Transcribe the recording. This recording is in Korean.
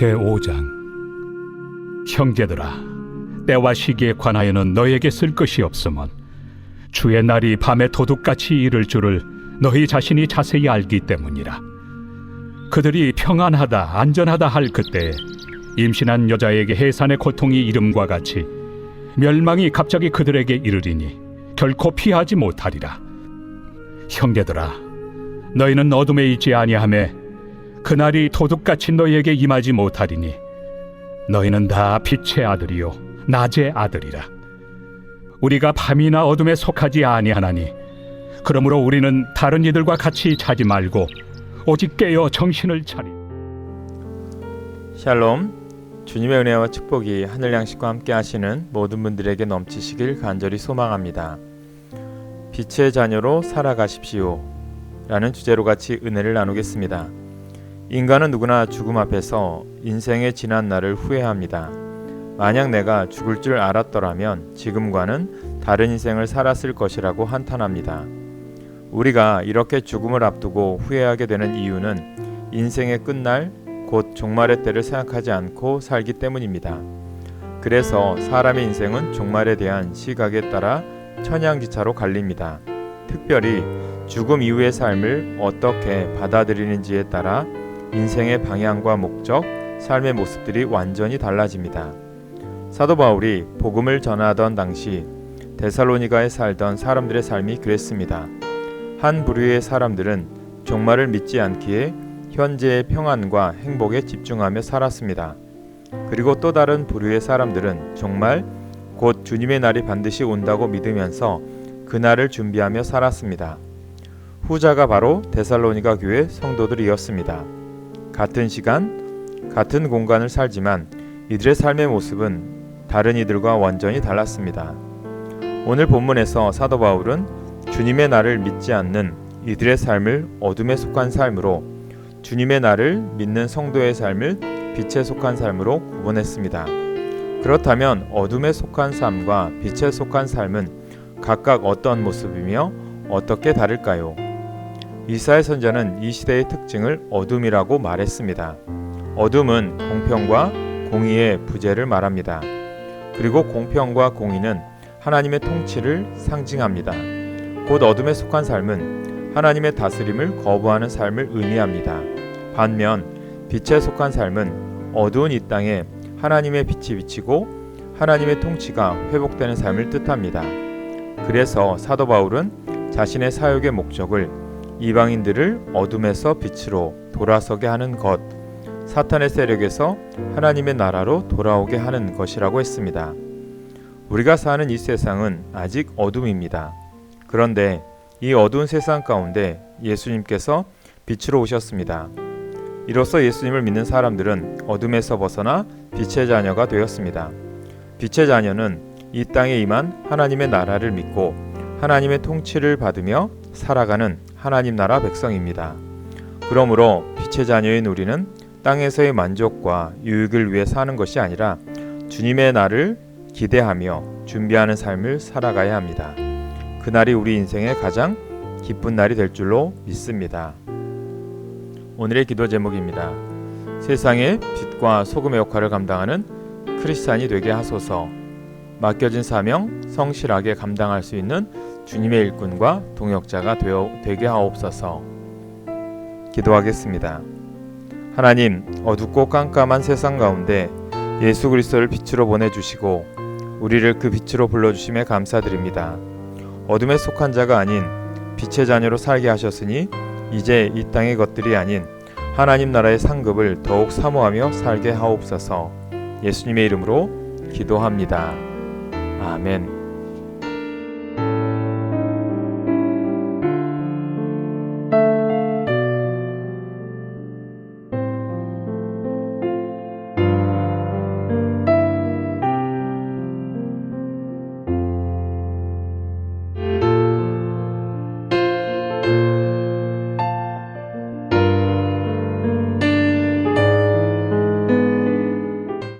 제5장. 형제들아, 때와 시기에 관하여는 너에게 쓸 것이 없으면 주의 날이 밤에 도둑같이 이를 줄을 너희 자신이 자세히 알기 때문이라. 그들이 평안하다 안전하다 할 그때에 임신한 여자에게 해산의 고통이 이름과 같이 멸망이 갑자기 그들에게 이르리니 결코 피하지 못하리라. 형제들아, 너희는 어둠에 있지 아니하매 그날이 도둑같이 너희에게 임하지 못하리니 너희는 다 빛의 아들이요 낮의 아들이라. 우리가 밤이나 어둠에 속하지 아니하나니 그러므로 우리는 다른 이들과 같이 자지 말고 오직 깨어 정신을 차리. 샬롬. 주님의 은혜와 축복이 하늘 양식과 함께 하시는 모든 분들에게 넘치시길 간절히 소망합니다. 빛의 자녀로 살아가십시오 라는 주제로 같이 은혜를 나누겠습니다. 인간은 누구나 죽음 앞에서 인생의 지난 날을 후회합니다. 만약 내가 죽을 줄 알았더라면 지금과는 다른 인생을 살았을 것이라고 한탄합니다. 우리가 이렇게 죽음을 앞두고 후회하게 되는 이유는 인생의 끝날 곧 종말의 때를 생각하지 않고 살기 때문입니다. 그래서 사람의 인생은 종말에 대한 시각에 따라 천양지차로 갈립니다. 특별히 죽음 이후의 삶을 어떻게 받아들이는지에 따라 인생의 방향과 목적, 삶의 모습들이 완전히 달라집니다. 사도 바울이 복음을 전하던 당시 데살로니가에 살던 사람들의 삶이 그랬습니다. 한 부류의 사람들은 종말을 믿지 않기에 현재의 평안과 행복에 집중하며 살았습니다. 그리고 또 다른 부류의 사람들은 종말, 곧 주님의 날이 반드시 온다고 믿으면서 그 날을 준비하며 살았습니다. 후자가 바로 데살로니가 교회 성도들이었습니다. 같은 시간, 같은 공간을 살지만 이들의 삶의 모습은 다른 이들과 완전히 달랐습니다. 오늘 본문에서 사도 바울은 주님의 날을 믿지 않는 이들의 삶을 어둠에 속한 삶으로, 주님의 날을 믿는 성도의 삶을 빛에 속한 삶으로 구분했습니다. 그렇다면 어둠에 속한 삶과 빛에 속한 삶은 각각 어떤 모습이며 어떻게 다를까요? 이사야 선지자는 이 시대의 특징을 어둠이라고 말했습니다. 어둠은 공평과 공의의 부재를 말합니다. 그리고 공평과 공의는 하나님의 통치를 상징합니다. 곧 어둠에 속한 삶은 하나님의 다스림을 거부하는 삶을 의미합니다. 반면 빛에 속한 삶은 어두운 이 땅에 하나님의 빛이 비치고 하나님의 통치가 회복되는 삶을 뜻합니다. 그래서 사도 바울은 자신의 사역의 목적을 이방인들을 어둠에서 빛으로 돌아서게 하는 것, 사탄의 세력에서 하나님의 나라로 돌아오게 하는 것이라고 했습니다. 우리가 사는 이 세상은 아직 어둠입니다. 그런데 이 어두운 세상 가운데 예수님께서 빛으로 오셨습니다. 이로써 예수님을 믿는 사람들은 어둠에서 벗어나 빛의 자녀가 되었습니다. 빛의 자녀는 이 땅에 임한 하나님의 나라를 믿고 하나님의 통치를 받으며 살아가는 하나님 나라 백성입니다. 그러므로 빛의 자녀인 우리는 땅에서의 만족과 유익을 위해 사는 것이 아니라 주님의 날을 기대하며 준비하는 삶을 살아가야 합니다. 그날이 우리 인생의 가장 기쁜 날이 될 줄로 믿습니다. 오늘의 기도 제목입니다. 세상의 빛과 소금의 역할을 감당하는 크리스찬이 되게 하소서. 맡겨진 사명 성실하게 감당할 수 있는 주님의 일꾼과 동역자가 되게 하옵소서. 기도하겠습니다. 하나님, 어둡고 깜깜한 세상 가운데 예수 그리스도를 빛으로 보내주시고 우리를 그 빛으로 불러주심에 감사드립니다. 어둠에 속한 자가 아닌 빛의 자녀로 살게 하셨으니 이제 이 땅의 것들이 아닌 하나님 나라의 상급을 더욱 사모하며 살게 하옵소서. 예수님의 이름으로 기도합니다. 아멘.